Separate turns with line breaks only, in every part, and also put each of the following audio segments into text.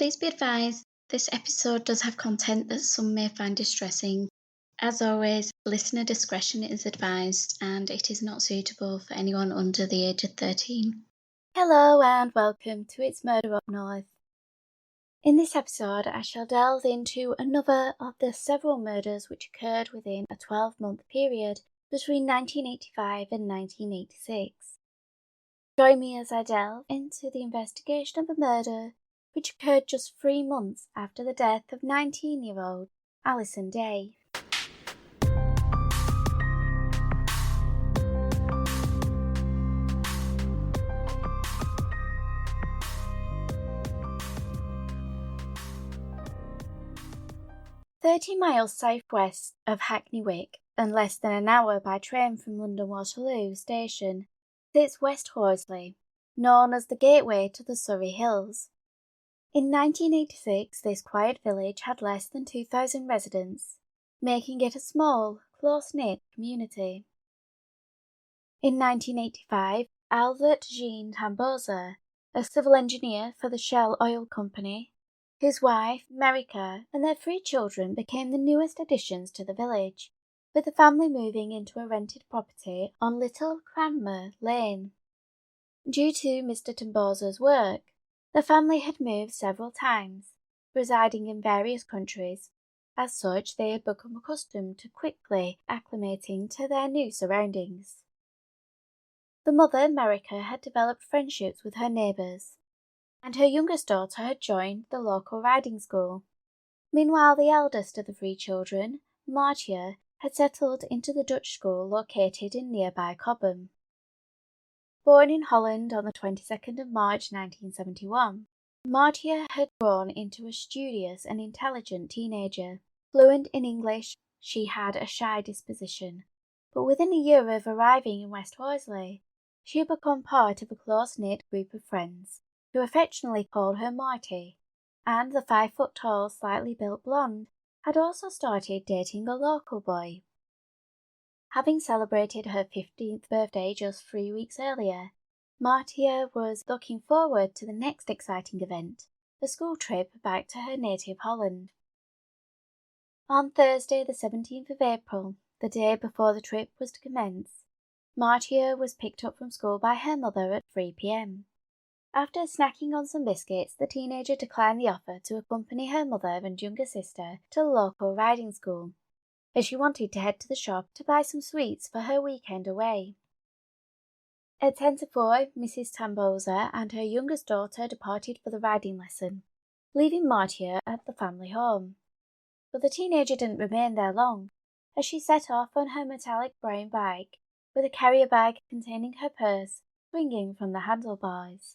Please be advised, this episode does have content that some may find distressing. As always, listener discretion is advised and it is not suitable for anyone under the age of 13.
Hello and welcome to It's Murder Up North. In this episode, I shall delve into another of the several murders which occurred within a 12-month period between 1985 and 1986. Join me as I delve into the investigation of a murder which occurred just 3 months after the death of 19-year-old Alison Day. "30 miles southwest of Hackney Wick and less than an hour by train from London Waterloo Station sits West Horsley, known as the gateway to the Surrey Hills. In 1986, this quiet village had less than 2,000 residents, making it a small, close-knit community. In 1985, Albert Jean Tamboezer, a civil engineer for the Shell Oil Company, his wife, Marika, and their 3 children became the newest additions to the village, with the family moving into a rented property on Little Cranmer Lane. Due to Mr. Tamboezer's work, the family had moved several times, residing in various countries. As such, they had become accustomed to quickly acclimating to their new surroundings. The mother, Marika, had developed friendships with her neighbours, and her youngest daughter had joined the local riding school. Meanwhile, the eldest of the 3 children, Maartje, had settled into the Dutch school located in nearby Cobham. Born in Holland on the 22nd of March 1971, Maartje had grown into a studious and intelligent teenager. Fluent in English, she had a shy disposition, but within a year of arriving in West Horsley, she had become part of a close-knit group of friends, who affectionately called her Marty, and the 5-foot-tall, slightly built blonde had also started dating a local boy. Having celebrated her 15th birthday just 3 weeks earlier, Maartje was looking forward to the next exciting event, a school trip back to her native Holland. On Thursday the 17th of April, the day before the trip was to commence, Maartje was picked up from school by her mother at 3 p.m. After snacking on some biscuits, the teenager declined the offer to accompany her mother and younger sister to the local riding school, as she wanted to head to the shop to buy some sweets for her weekend away. At 10 to 4, Mrs. Tamboezer and her youngest daughter departed for the riding lesson, leaving Maartje at the family home. But the teenager didn't remain there long, as she set off on her metallic brown bike, with a carrier bag containing her purse swinging from the handlebars.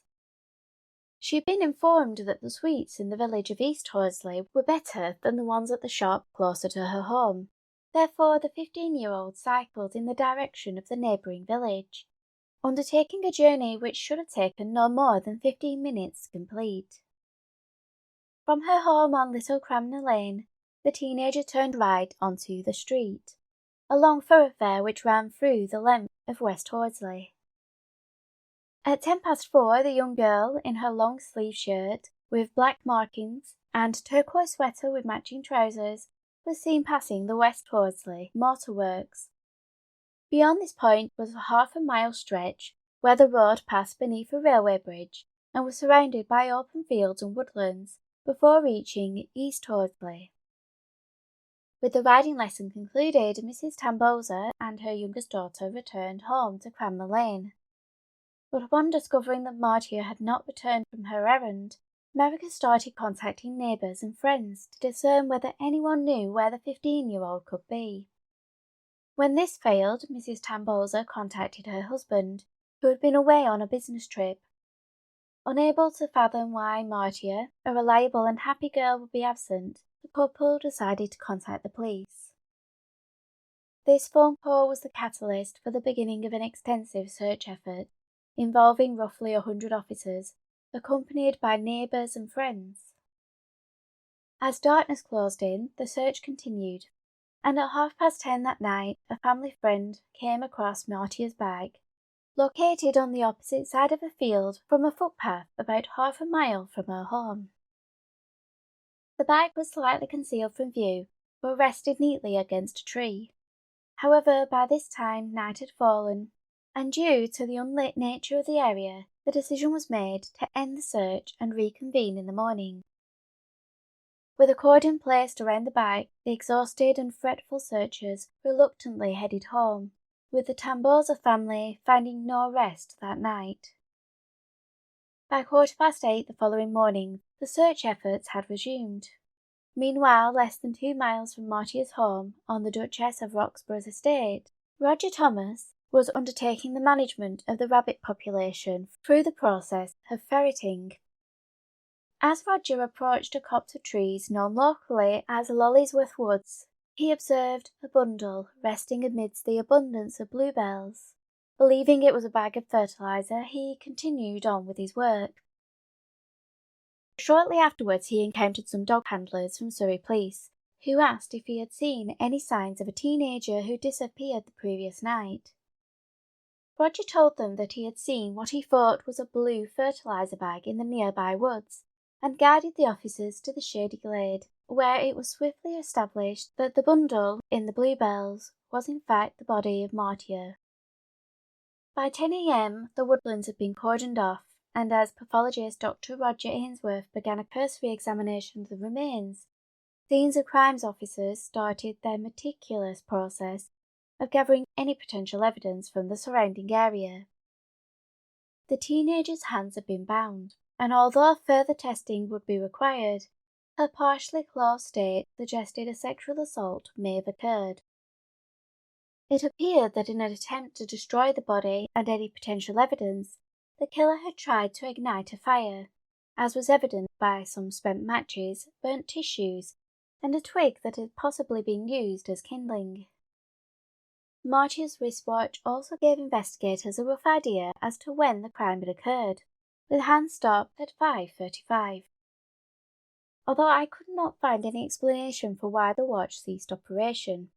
She had been informed that the sweets in the village of East Horsley were better than the ones at the shop closer to her home. Therefore, the 15-year-old cycled in the direction of the neighbouring village, undertaking a journey which should have taken no more than 15 minutes to complete. From her home on Little Cranmer Lane, the teenager turned right onto the street, a long thoroughfare which ran through the length of West Horsley. At 4:10, the young girl, in her long-sleeved shirt with black markings and turquoise sweater with matching trousers, was seen passing the West Horsley Motor Works. Beyond this point was a half-a-mile stretch where the road passed beneath a railway bridge and was surrounded by open fields and woodlands before reaching East Horsley. With the riding lesson concluded, Mrs. Tamboezer and her youngest daughter returned home to Cranmer Lane. But upon discovering that Maartje had not returned from her errand, Marika started contacting neighbours and friends to discern whether anyone knew where the 15-year-old could be. When this failed, Mrs. Tamboezer contacted her husband, who had been away on a business trip. Unable to fathom why Maartje, a reliable and happy girl, would be absent, the couple decided to contact the police. This phone call was the catalyst for the beginning of an extensive search effort, involving roughly 100 officers, accompanied by neighbours and friends. As darkness closed in, the search continued, and at 10:30 that night, a family friend came across Maartje's bag, located on the opposite side of a field from a footpath about half a mile from her home. The bike was slightly concealed from view, but rested neatly against a tree. However, by this time night had fallen, and due to the unlit nature of the area, the decision was made to end the search and reconvene in the morning. With a cordon placed around the bike, the exhausted and fretful searchers reluctantly headed home, with the Tamboezer family finding no rest that night. By 8:15 the following morning, the search efforts had resumed. Meanwhile, less than 2 miles from Maartje's home on the Duchess of Roxburgh's estate, Roger Thomas was undertaking the management of the rabbit population through the process of ferreting. As Roger approached a copse of trees known locally as Lolliesworth Woods, he observed a bundle resting amidst the abundance of bluebells. Believing it was a bag of fertilizer, he continued on with his work. Shortly afterwards he encountered some dog handlers from Surrey Police, who asked if he had seen any signs of a teenager who disappeared the previous night. Roger told them that he had seen what he thought was a blue fertilizer bag in the nearby woods, and guided the officers to the shady glade, where it was swiftly established that the bundle in the bluebells was in fact the body of Maartje. By 10 a.m. the woodlands had been cordoned off, and as pathologist Dr. Roger Ainsworth began a cursory examination of the remains, scenes of crimes officers started their meticulous process of gathering any potential evidence from the surrounding area. The teenager's hands had been bound, and although further testing would be required, her partially clothed state suggested a sexual assault may have occurred. It appeared that in an attempt to destroy the body and any potential evidence, the killer had tried to ignite a fire, as was evident by some spent matches, burnt tissues, and a twig that had possibly been used as kindling. Maartje's wristwatch also gave investigators a rough idea as to when the crime had occurred, with hands stopped at 5:35. Although I could not find any explanation for why the watch ceased operation.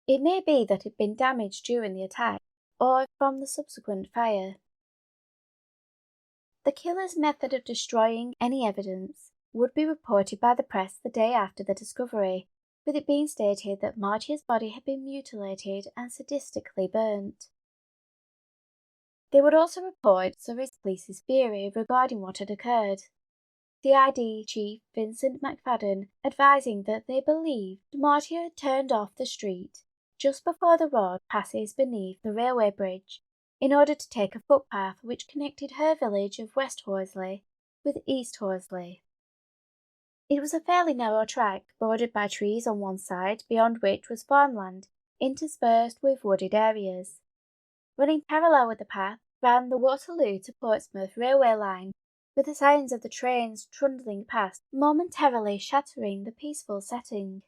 It may be that it had been damaged during the attack, or from the subsequent fire. The killer's method of destroying any evidence would be reported by the press the day after the discovery, with it being stated that Maartje's body had been mutilated and sadistically burnt. They would also report Surrey Police's theory regarding what had occurred. CID Chief Vincent McFadden advising that they believed Maartje had turned off the street just before the road passes beneath the railway bridge, in order to take a footpath which connected her village of West Horsley with East Horsley. It was a fairly narrow track, bordered by trees on one side, beyond which was farmland, interspersed with wooded areas. Running parallel with the path ran the Waterloo to Portsmouth railway line, with the sounds of the trains trundling past momentarily shattering the peaceful setting.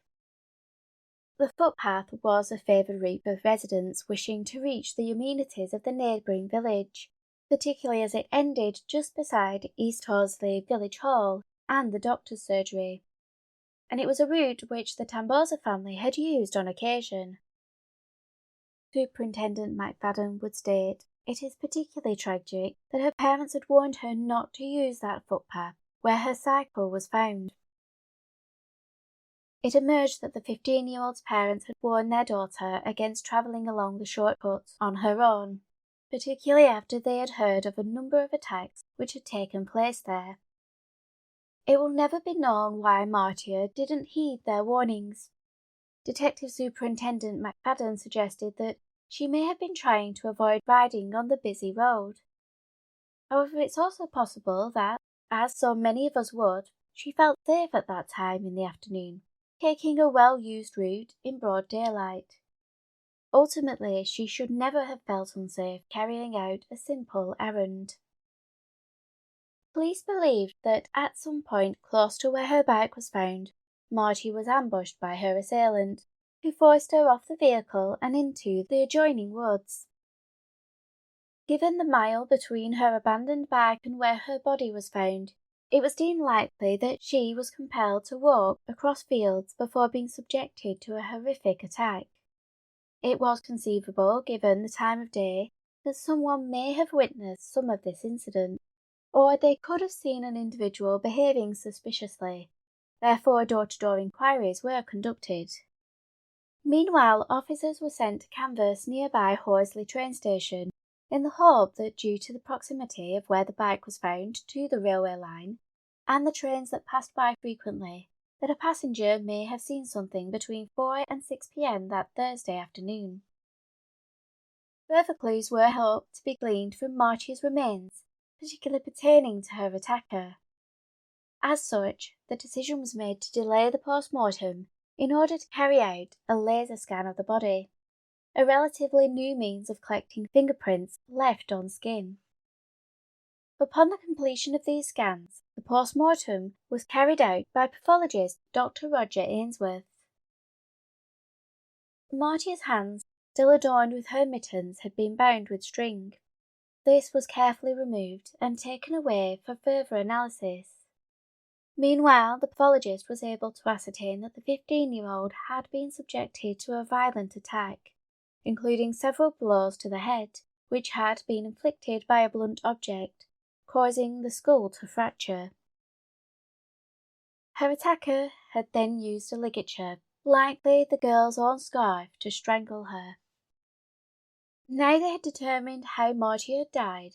The footpath was a favoured route of residents wishing to reach the amenities of the neighbouring village, particularly as it ended just beside East Horsley Village Hall and the doctor's surgery, and it was a route which the Tamboezer family had used on occasion. Superintendent McFadden would state, "It is particularly tragic that her parents had warned her not to use that footpath where her cycle was found." It emerged that the 15-year-old's parents had warned their daughter against travelling along the shortcuts on her own, particularly after they had heard of a number of attacks which had taken place there. It will never be known why Maartje didn't heed their warnings. Detective Superintendent McFadden suggested that she may have been trying to avoid riding on the busy road. However, it's also possible that, as so many of us would, she felt safe at that time in the afternoon, taking a well-used route in broad daylight. Ultimately, she should never have felt unsafe carrying out a simple errand. Police believed that at some point close to where her bike was found, Maartje was ambushed by her assailant, who forced her off the vehicle and into the adjoining woods. Given the mile between her abandoned bike and where her body was found, it was deemed likely that she was compelled to walk across fields before being subjected to a horrific attack. It was conceivable, given the time of day, that someone may have witnessed some of this incident, or they could have seen an individual behaving suspiciously, Therefore, door-to-door inquiries were conducted. Meanwhile, officers were sent to canvass nearby Horsley train station in the hope that, due to the proximity of where the bike was found to the railway line and the trains that passed by frequently, that a passenger may have seen something between 4 and 6 p.m. that Thursday afternoon. Further clues were hoped to be gleaned from Maartje's remains, particularly pertaining to her attacker. As such, the decision was made to delay the post-mortem in order to carry out a laser scan of the body, a relatively new means of collecting fingerprints left on skin. Upon the completion of these scans, the post-mortem was carried out by pathologist Dr. Roger Ainsworth. Maartje's hands, still adorned with her mittens, had been bound with string. This was carefully removed and taken away for further analysis. Meanwhile, the pathologist was able to ascertain that the 15-year-old had been subjected to a violent attack, including several blows to the head, which had been inflicted by a blunt object, causing the skull to fracture. Her attacker had then used a ligature, likely the girl's own scarf, to strangle her. Now they had determined how Maartje had died,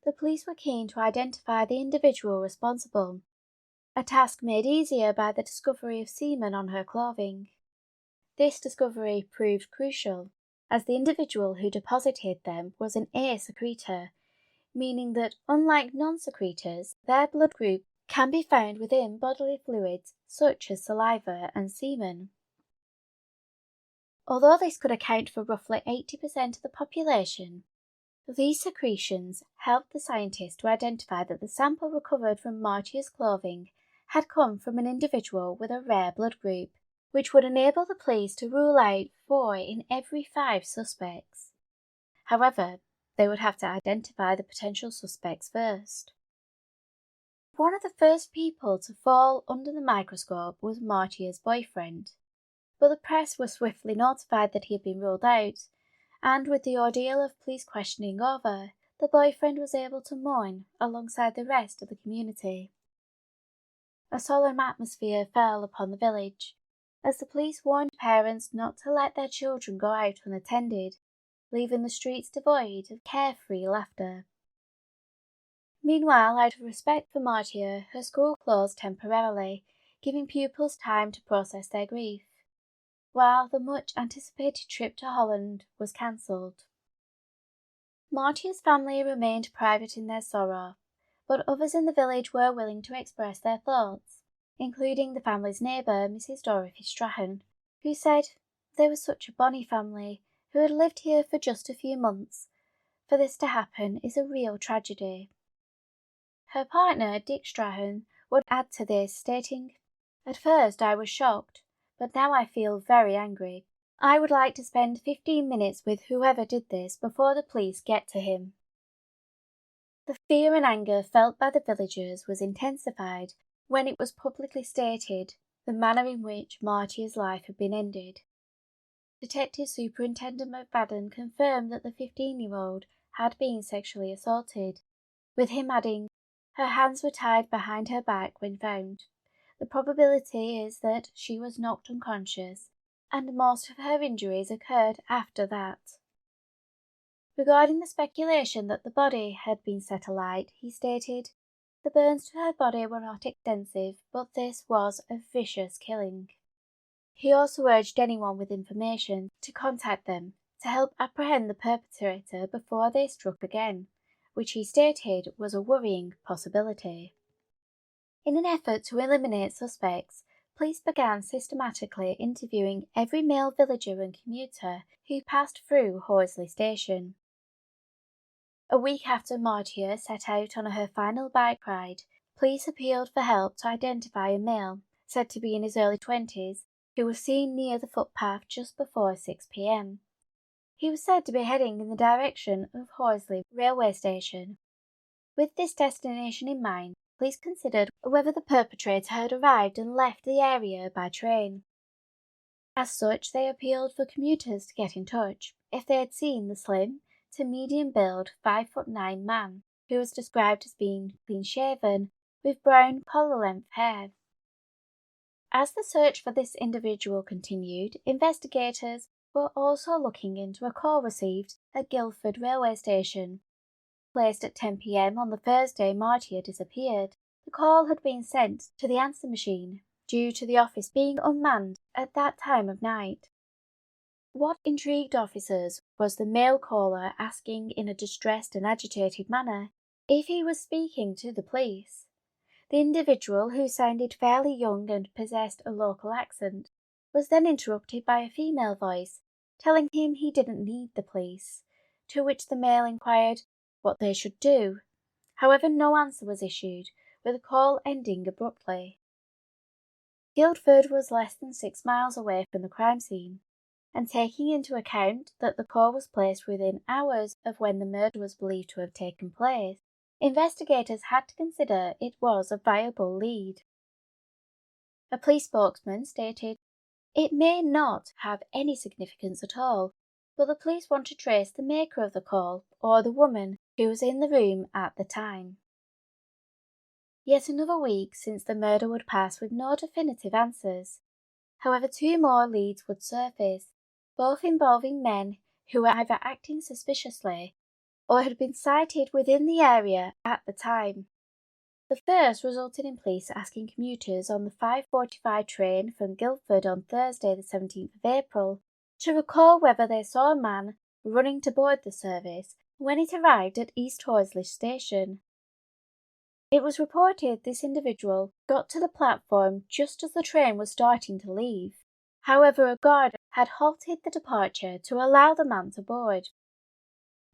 the police were keen to identify the individual responsible, a task made easier by the discovery of semen on her clothing. This discovery proved crucial, as the individual who deposited them was an A secretor, meaning that, unlike non-secretors, their blood group can be found within bodily fluids such as saliva and semen. Although this could account for roughly 80% of the population, these secretions helped the scientists to identify that the sample recovered from Maartje's clothing had come from an individual with a rare blood group, which would enable the police to rule out 4 in every 5 suspects. However, they would have to identify the potential suspects first. One of the first people to fall under the microscope was Maartje's boyfriend, but the press were swiftly notified that he had been ruled out, and with the ordeal of police questioning over, the boyfriend was able to mourn alongside the rest of the community. A solemn atmosphere fell upon the village, as the police warned parents not to let their children go out unattended, leaving the streets devoid of carefree laughter. Meanwhile, out of respect for Maartje, her school closed temporarily, giving pupils time to process their grief, while the much-anticipated trip to Holland was cancelled. Maartje's family remained private in their sorrow, but others in the village were willing to express their thoughts, including the family's neighbour, Mrs. Dorothy Strahan, who said they were such a bonny family who had lived here for just a few months. For this to happen is a real tragedy. Her partner, Dick Strahan, would add to this, stating, "At first I was shocked, but now I feel very angry. I would like to spend 15 minutes with whoever did this before the police get to him." The fear and anger felt by the villagers was intensified when it was publicly stated the manner in which Maartje's life had been ended. Detective Superintendent McFadden confirmed that the 15-year-old had been sexually assaulted, with him adding, "Her hands were tied behind her back when found. The probability is that she was knocked unconscious, and most of her injuries occurred after that." Regarding the speculation that the body had been set alight, he stated, "The burns to her body were not extensive, but this was a vicious killing." He also urged anyone with information to contact them to help apprehend the perpetrator before they struck again, which he stated was a worrying possibility. In an effort to eliminate suspects, police began systematically interviewing every male villager and commuter who passed through Horsley Station. A week after Maartje set out on her final bike ride, police appealed for help to identify a male, said to be in his early 20s, who was seen near the footpath just before 6 p.m. He was said to be heading in the direction of Horsley railway station. With this destination in mind, police considered whether the perpetrator had arrived and left the area by train. As such, they appealed for commuters to get in touch if they had seen the slim to medium-build 5'9" man, who was described as being clean-shaven with brown collar-length hair. As the search for this individual continued, investigators were also looking into a call received at Guildford railway station. Placed at 10 p.m. on the Thursday Maartje disappeared, the call had been sent to the answer machine, due to the office being unmanned at that time of night. What intrigued officers was the male caller asking in a distressed and agitated manner if he was speaking to the police. The individual, who sounded fairly young and possessed a local accent, was then interrupted by a female voice, telling him he didn't need the police, to which the male inquired what they should do. However, no answer was issued, with the call ending abruptly. Guildford was less than 6 miles away from the crime scene, and taking into account that the call was placed within hours of when the murder was believed to have taken place, investigators had to consider it was a viable lead. A police spokesman stated, "It may not have any significance at all, but the police want to trace the maker of the call or the woman who was in the room at the time." Yet another week since the murder would pass with no definitive answers. However, 2 more leads would surface, both involving men who were either acting suspiciously or had been sighted within the area at the time. The first resulted in police asking commuters on the 5:45 train from Guildford on Thursday the 17th of April to recall whether they saw a man running to board the service when it arrived at East Horsley station. It was reported this individual got to the platform just as the train was starting to leave. However, a guard had halted the departure to allow the man to board.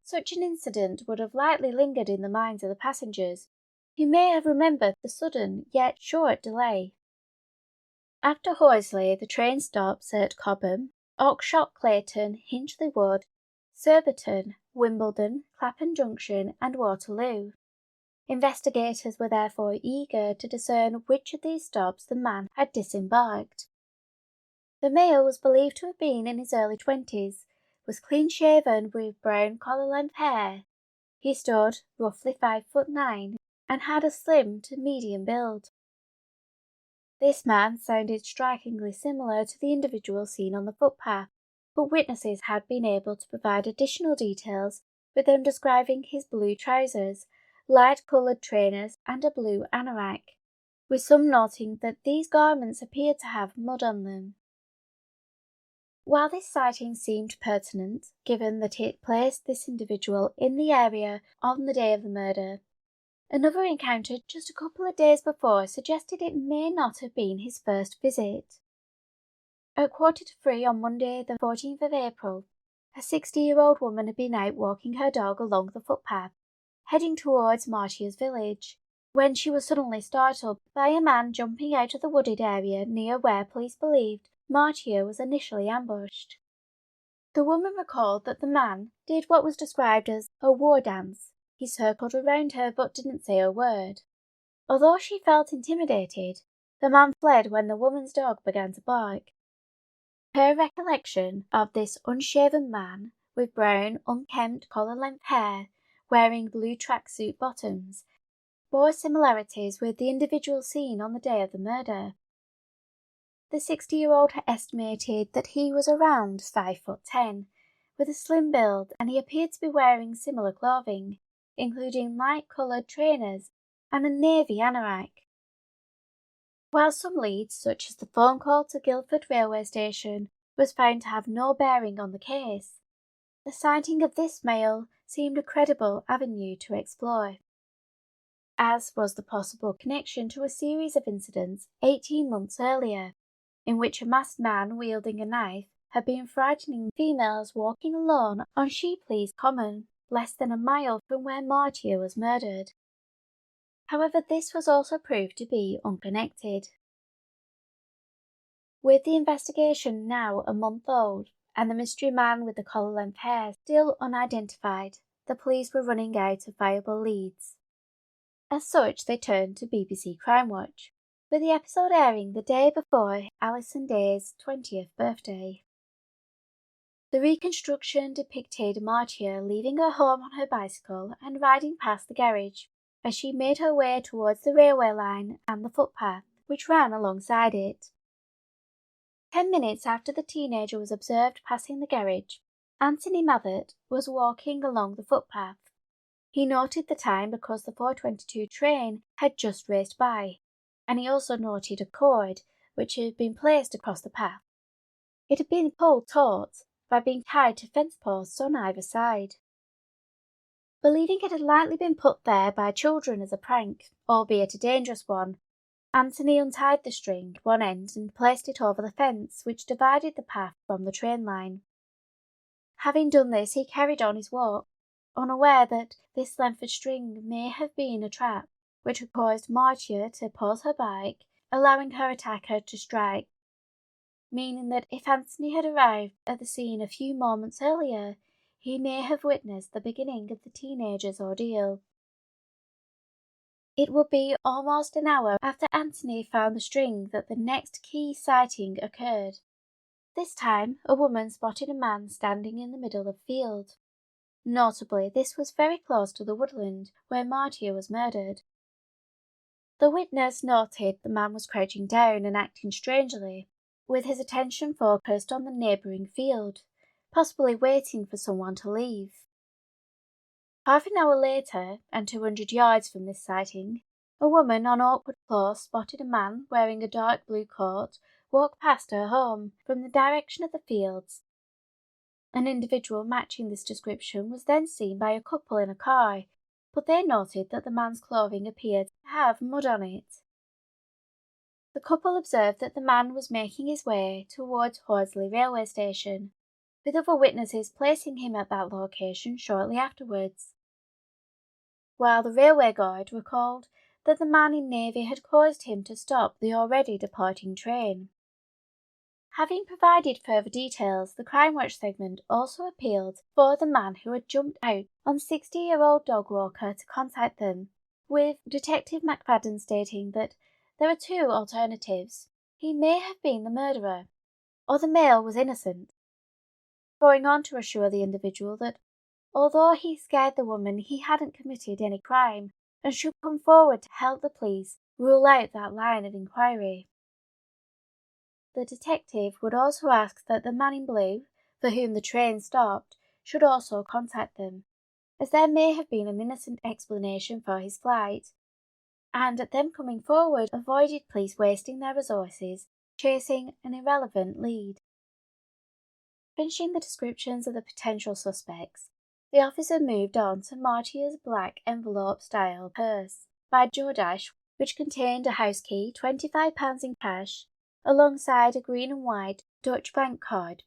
Such an incident would have likely lingered in the minds of the passengers, who may have remembered the sudden yet short delay. After Horsley, the train stops at Cobham, Oxshott Clayton, Hinchley Wood, Surbiton, Wimbledon, Clapham Junction and Waterloo. Investigators were therefore eager to discern which of these stops the man had disembarked. The male was believed to have been in his early 20s, was clean-shaven with brown collar-length hair. He stood roughly 5'9" and had a slim to medium build. This man sounded strikingly similar to the individual seen on the footpath, but witnesses had been able to provide additional details, with them describing his blue trousers, light-coloured trainers and a blue anorak, with some noting that these garments appeared to have mud on them. While this sighting seemed pertinent, given that it placed this individual in the area on the day of the murder, another encounter just a couple of days before suggested it may not have been his first visit. At 2:45 on Monday the 14th of April, a 60-year-old woman had been out walking her dog along the footpath, heading towards Maartje's village, when she was suddenly startled by a man jumping out of the wooded area near where police believed Maartje was initially ambushed. The woman recalled that the man did what was described as a war dance. He circled around her but didn't say a word. Although she felt intimidated, the man fled when the woman's dog began to bark. Her recollection of this unshaven man with brown, unkempt collar-length hair, wearing blue tracksuit bottoms, bore similarities with the individual seen on the day of the murder. The 60-year-old had estimated that he was around 5'10", with a slim build, and he appeared to be wearing similar clothing, including light-coloured trainers and a navy anorak. While some leads, such as the phone call to Guildford railway station, was found to have no bearing on the case, the sighting of this male seemed a credible avenue to explore, as was the possible connection to a series of incidents 18 months earlier, in which a masked man wielding a knife had been frightening females walking alone on Sheepleys Common, less than a mile from where Maartje was murdered. However, this was also proved to be unconnected. With the investigation now a month old, and the mystery man with the collar-length hair still unidentified, the police were running out of viable leads. As such, they turned to BBC Crime Watch, with the episode airing the day before Alison Day's 20th birthday. The reconstruction depicted Maartje leaving her home on her bicycle and riding past the garage as she made her way towards the railway line and the footpath which ran alongside it. 10 minutes after the teenager was observed passing the garage, Anthony Mathert was walking along the footpath. He noted the time because the 4:22 train had just raced by, and he also noted a cord which had been placed across the path. It had been pulled taut by being tied to fence posts on either side. Believing it had likely been put there by children as a prank, albeit a dangerous one, Anthony untied the string one end and placed it over the fence which divided the path from the train line. Having done this, he carried on his walk, unaware that this length of string may have been a trap which had caused Maartje to pause her bike, allowing her attacker to strike, meaning that if Anthony had arrived at the scene a few moments earlier, he may have witnessed the beginning of the teenager's ordeal. It would be almost an hour after Anthony found the string that the next key sighting occurred. This time, a woman spotted a man standing in the middle of the field. Notably, this was very close to the woodland where Maartje was murdered. The witness noted the man was crouching down and acting strangely, with his attention focused on the neighbouring field, possibly waiting for someone to leave. Half an hour later, and 200 yards from this sighting, a woman on Oakwood Close spotted a man wearing a dark blue coat walk past her home from the direction of the fields. An individual matching this description was then seen by a couple in a car, but they noted that the man's clothing appeared to have mud on it. The couple observed that the man was making his way towards Horsley railway station, with other witnesses placing him at that location shortly afterwards. While the railway guard recalled that the man in navy had caused him to stop the already departing train. Having provided further details, the Crime Watch segment also appealed for the man who had jumped out on 60-year-old dog walker to contact them, with Detective McFadden stating that there are two alternatives. He may have been the murderer, or the male was innocent, going on to assure the individual that although he scared the woman, he hadn't committed any crime and should come forward to help the police rule out that line of inquiry. The detective would also ask that the man in blue, for whom the train stopped, should also contact them, as there may have been an innocent explanation for his flight, and them coming forward avoided police wasting their resources chasing an irrelevant lead. Finishing the descriptions of the potential suspects, the officer moved on to Maartje's black envelope-style purse by Jordache, which contained a house key, £25 in cash, alongside a green and white Dutch bank card.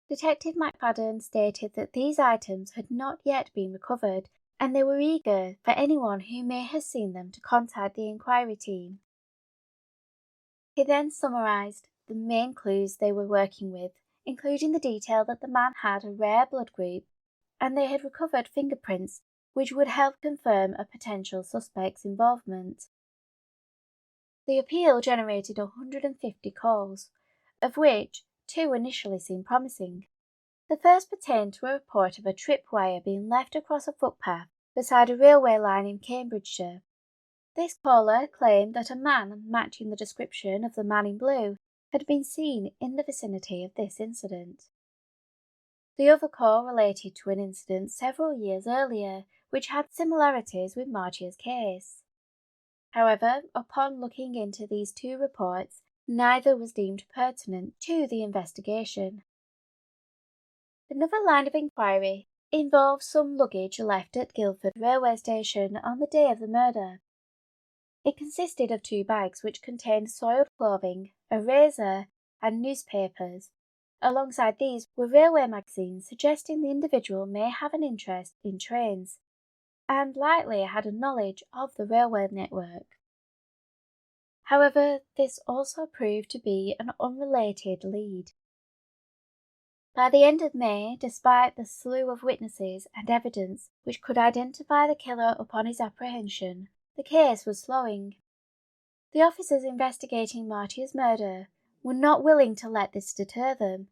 Detective McFadden stated that these items had not yet been recovered, and they were eager for anyone who may have seen them to contact the inquiry team. He then summarised the main clues they were working with, including the detail that the man had a rare blood group, and they had recovered fingerprints which would help confirm a potential suspect's involvement. The appeal generated 150 calls, of which 2 initially seemed promising. The first pertained to a report of a tripwire being left across a footpath beside a railway line in Cambridgeshire. This caller claimed that a man matching the description of the man in blue had been seen in the vicinity of this incident. The other call related to an incident several years earlier, which had similarities with Maartje's case. However, upon looking into these 2 reports, neither was deemed pertinent to the investigation. Another line of inquiry involved some luggage left at Guildford railway station on the day of the murder. It consisted of 2 bags which contained soiled clothing, a razor, and newspapers. Alongside these were railway magazines suggesting the individual may have an interest in trains, and likely had a knowledge of the railway network. However, this also proved to be an unrelated lead. By the end of May, despite the slew of witnesses and evidence which could identify the killer upon his apprehension, the case was slowing. The officers investigating Maartje's murder were not willing to let this deter them,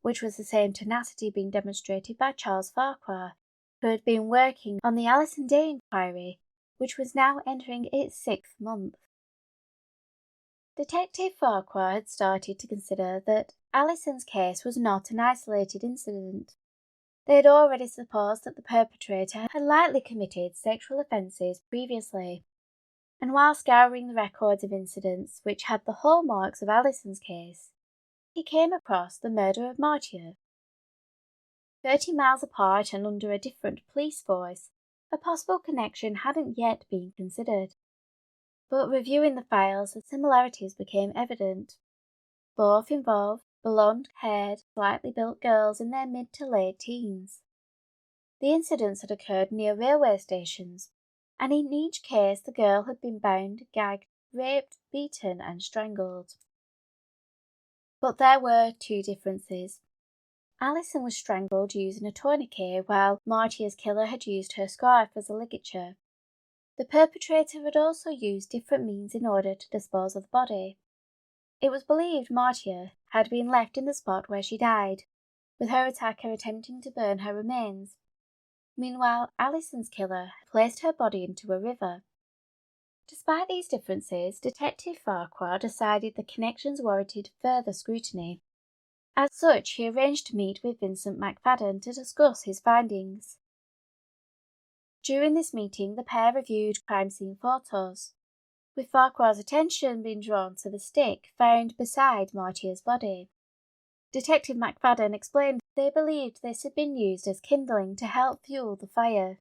which was the same tenacity being demonstrated by Charles Farquhar, who had been working on the Alison Day inquiry, which was now entering its 6th month. Detective Farquhar had started to consider that Alison's case was not an isolated incident. They had already supposed that the perpetrator had likely committed sexual offences previously, and while scouring the records of incidents which had the hallmarks of Alison's case, he came across the murder of Maartje. 30 miles apart and under a different police force, a possible connection hadn't yet been considered. But reviewing the files, the similarities became evident. Both involved blonde-haired, slightly built girls in their mid to late teens. The incidents had occurred near railway stations, and in each case the girl had been bound, gagged, raped, beaten and strangled. But there were two differences. Alison was strangled using a tourniquet, while Maartje's killer had used her scarf as a ligature. The perpetrator had also used different means in order to dispose of the body. It was believed Maartje had been left in the spot where she died, with her attacker attempting to burn her remains. Meanwhile, Alison's killer had placed her body into a river. Despite these differences, Detective Farquhar decided the connections warranted further scrutiny. As such, he arranged to meet with Vincent McFadden to discuss his findings. During this meeting, the pair reviewed crime scene photos, with Farquhar's attention being drawn to the stick found beside Maartje's body. Detective McFadden explained they believed this had been used as kindling to help fuel the fire.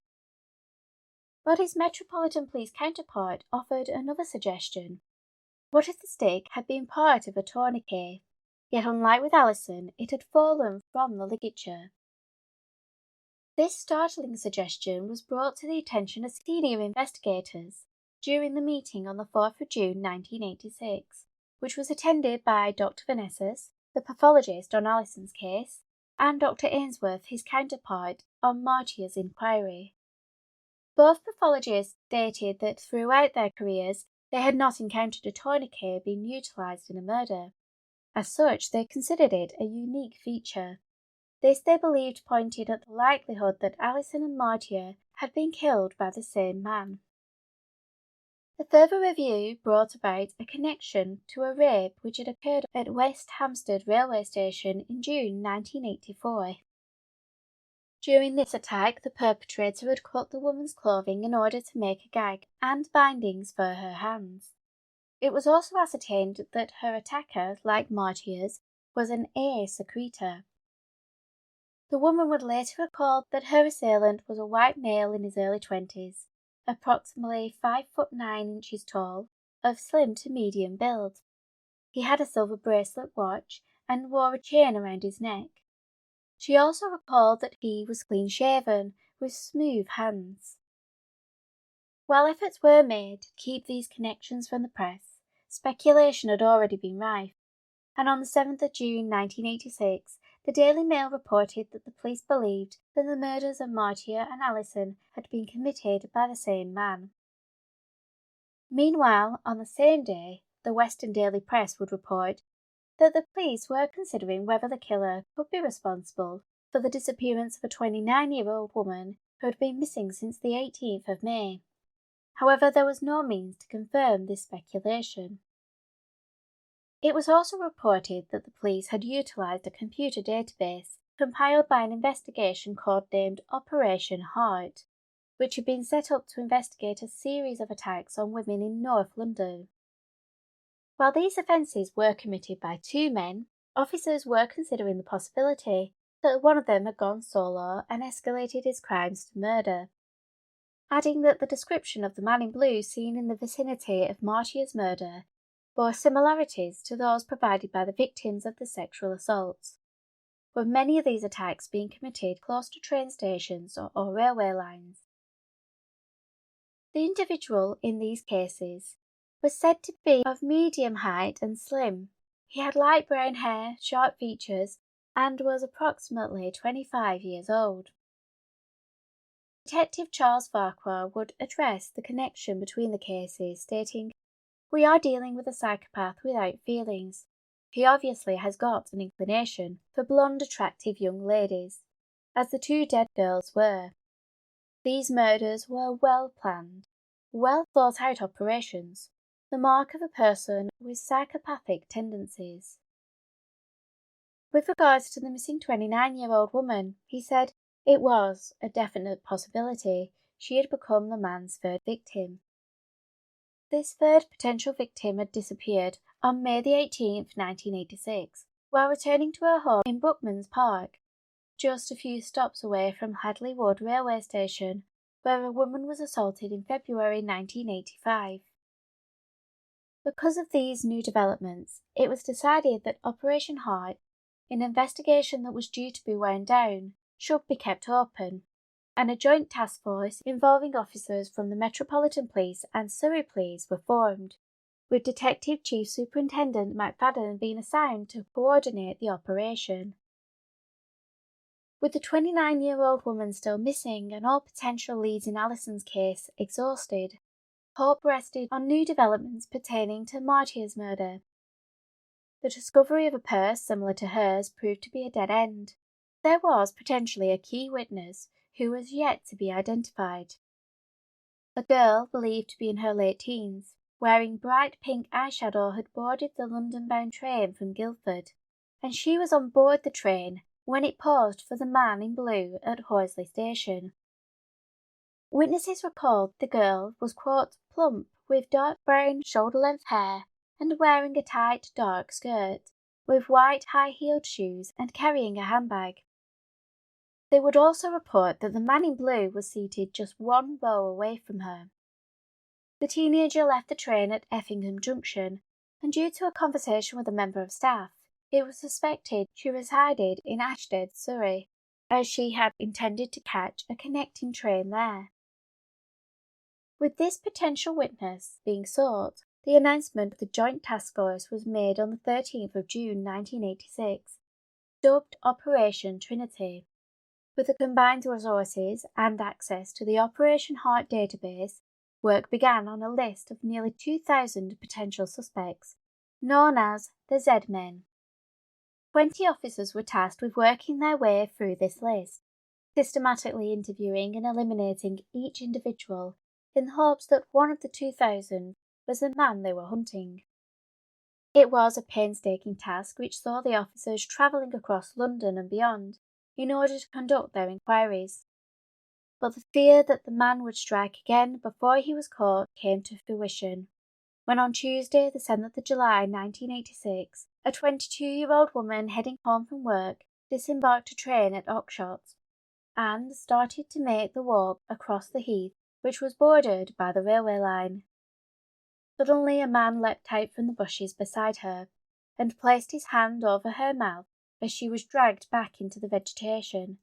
But his Metropolitan Police counterpart offered another suggestion. What if the stick had been part of a tourniquet, yet unlike with Alison, it had fallen from the ligature? This startling suggestion was brought to the attention of senior investigators during the meeting on the 4th of June 1986, which was attended by Dr. Vanessas, the pathologist on Alison's case, and Dr. Ainsworth, his counterpart, on Maartje's inquiry. Both pathologists stated that throughout their careers they had not encountered a tourniquet being utilised in a murder. As such, they considered it a unique feature. This, they believed, pointed at the likelihood that Alison and Maartje had been killed by the same man. The further review brought about a connection to a rape which had occurred at West Hampstead railway station in June 1984. During this attack, the perpetrator had cut the woman's clothing in order to make a gag and bindings for her hands. It was also ascertained that her attacker, like Maartje's, was an A secretor. The woman would later recall that her assailant was a white male in his early 20s, approximately 5'9" tall, of slim to medium build. He had a silver bracelet watch and wore a chain around his neck. She also recalled that he was clean-shaven, with smooth hands. While efforts were made to keep these connections from the press, speculation had already been rife, and on the 7th of June 1986, the Daily Mail reported that the police believed that the murders of Maartje and Alison had been committed by the same man. Meanwhile, on the same day, the Western Daily Press would report that the police were considering whether the killer could be responsible for the disappearance of a 29-year-old woman who had been missing since the 18th of May. However, there was no means to confirm this speculation. It was also reported that the police had utilised a computer database compiled by an investigation codenamed Operation Heart, which had been set up to investigate a series of attacks on women in North London. While these offences were committed by two men, officers were considering the possibility that one of them had gone solo and escalated his crimes to murder, adding that the description of the man in blue seen in the vicinity of Maartje's murder bore similarities to those provided by the victims of the sexual assaults, with many of these attacks being committed close to train stations or railway lines. The individual in these cases was said to be of medium height and slim. He had light brown hair, sharp features, and was approximately 25 years old. Detective Charles Farquhar would address the connection between the cases, stating, "We are dealing with a psychopath without feelings. He obviously has got an inclination for blonde, attractive young ladies, as the two dead girls were. These murders were well planned, well thought out operations. the mark of a person with psychopathic tendencies. With regards to the missing 29-year-old woman, he said it was a definite possibility she had become the man's third victim. This third potential victim had disappeared on May 18, 1986, while returning to her home in Brookmans Park, just a few stops away from Hadley Wood railway station, where a woman was assaulted in February 1985. Because of these new developments, it was decided that Operation Heart, an investigation that was due to be wound down, should be kept open, and a joint task force involving officers from the Metropolitan Police and Surrey Police were formed, with Detective Chief Superintendent McFadden being assigned to coordinate the operation. With the 29-year-old woman still missing and all potential leads in Alison's case exhausted, hope rested on new developments pertaining to Maartje's murder. The discovery of a purse similar to hers proved to be a dead end. There was potentially a key witness who was yet to be identified. A girl believed to be in her late teens, wearing bright pink eyeshadow, had boarded the London-bound train from Guildford, and she was on board the train when it paused for the man in blue at Horsley Station. Witnesses recalled the girl was, quote, plump, with dark brown shoulder-length hair and wearing a tight dark skirt, with white high-heeled shoes and carrying a handbag. They would also report that the man in blue was seated just one row away from her. The teenager left the train at Effingham Junction, and due to a conversation with a member of staff, it was suspected she resided in Ashstead, Surrey, as she had intended to catch a connecting train there. With this potential witness being sought, the announcement of the Joint Task Force was made on the 13th of June 1986, dubbed Operation Trinity. With the combined resources and access to the Operation Heart database, work began on a list of nearly 2,000 potential suspects, known as the Z-Men. 20 officers were tasked with working their way through this list, systematically interviewing and eliminating each individual in the hopes that one of the 2,000 was the man they were hunting. It was a painstaking task which saw the officers travelling across London and beyond in order to conduct their inquiries. But the fear that the man would strike again before he was caught came to fruition, when on Tuesday the 7th of July 1986, a 22-year-old woman heading home from work disembarked a train at Oxshott and started to make the walk across the heath which was bordered by the railway line. Suddenly a man leapt out from the bushes beside her and placed his hand over her mouth as she was dragged back into the vegetation.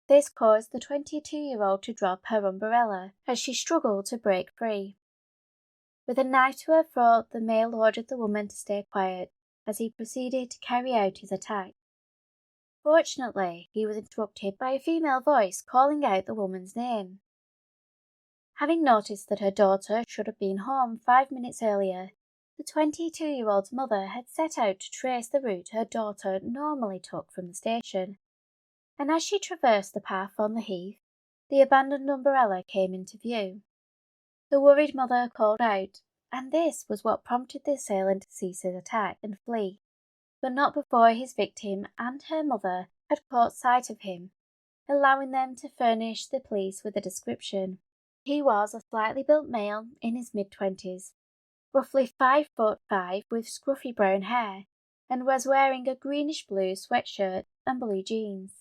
This caused the 22-year-old to drop her umbrella as she struggled to break free. With a knife to her throat, the male ordered the woman to stay quiet as he proceeded to carry out his attack. Fortunately, he was interrupted by a female voice calling out the woman's name. Having noticed that her daughter should have been home 5 minutes earlier, the 22-year-old's mother had set out to trace the route her daughter normally took from the station, and as she traversed the path on the heath, the abandoned umbrella came into view. The worried mother called out, and this was what prompted the assailant to cease his attack and flee, but not before his victim and her mother had caught sight of him, allowing them to furnish the police with a description. He was a slightly built male in his mid-20s, roughly 5'5" with scruffy brown hair, and was wearing a greenish-blue sweatshirt and blue jeans.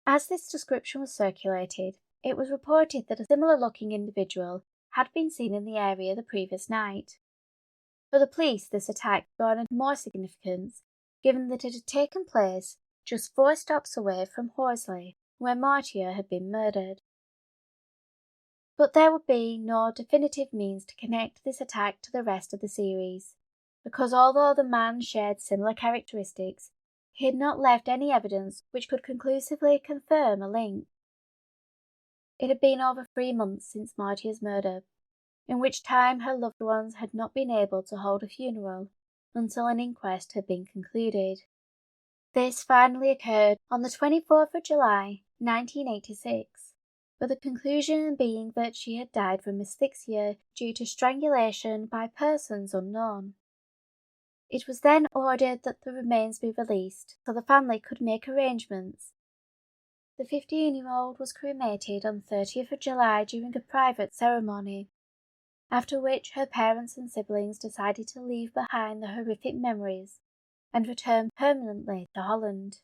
As this description was circulated, it was reported that a similar-looking individual had been seen in the area the previous night. For the police, this attack garnered more significance, given that it had taken place just 4 stops away from Horsley, where Maartje had been murdered. But there would be no definitive means to connect this attack to the rest of the series, because although the man shared similar characteristics, he had not left any evidence which could conclusively confirm a link. It had been over 3 months since Maartje's murder, in which time her loved ones had not been able to hold a funeral until an inquest had been concluded. This finally occurred on the 24th of July, 1986. with the conclusion being that she had died from asphyxia due to strangulation by persons unknown. It was then ordered that the remains be released so the family could make arrangements. The 15-year-old was cremated on 30th of July during a private ceremony, after which her parents and siblings decided to leave behind the horrific memories and return permanently to Holland.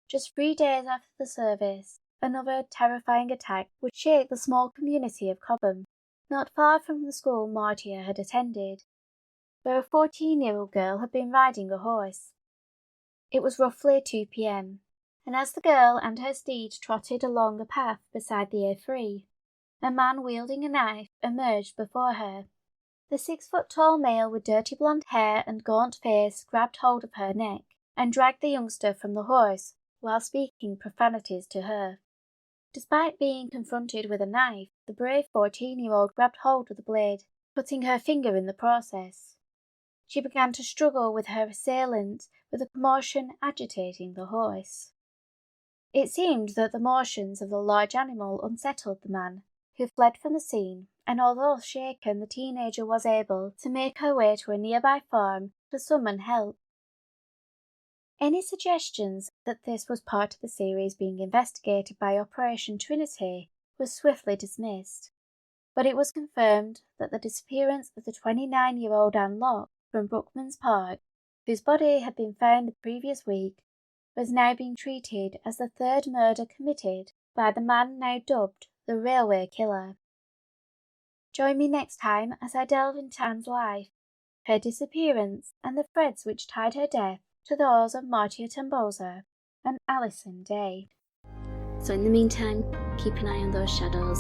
Just 3 days after the service, another terrifying attack would shake the small community of Cobham, not far from the school Maartje had attended, where a 14-year-old girl had been riding a horse. It was roughly 2 p.m, and as the girl and her steed trotted along a path beside the A3, a man wielding a knife emerged before her. The 6-foot-tall male with dirty blonde hair and gaunt face grabbed hold of her neck and dragged the youngster from the horse while speaking profanities to her. Despite being confronted with a knife, the brave 14-year-old grabbed hold of the blade, cutting her finger in the process. She began to struggle with her assailant, with the commotion agitating the horse. It seemed that the motions of the large animal unsettled the man, who fled from the scene, and although shaken, the teenager was able to make her way to a nearby farm to summon help. Any suggestions that this was part of the series being investigated by Operation Trinity was swiftly dismissed, but it was confirmed that the disappearance of the 29-year-old Anne Locke from Brookman's Park, whose body had been found the previous week, was now being treated as the third murder committed by the man now dubbed the Railway Killer. Join me next time as I delve into Anne's life, her disappearance, and the threads which tied her death to those of Maartje Tamboezer and Alison Day.
So in the meantime, keep an eye on those shadows.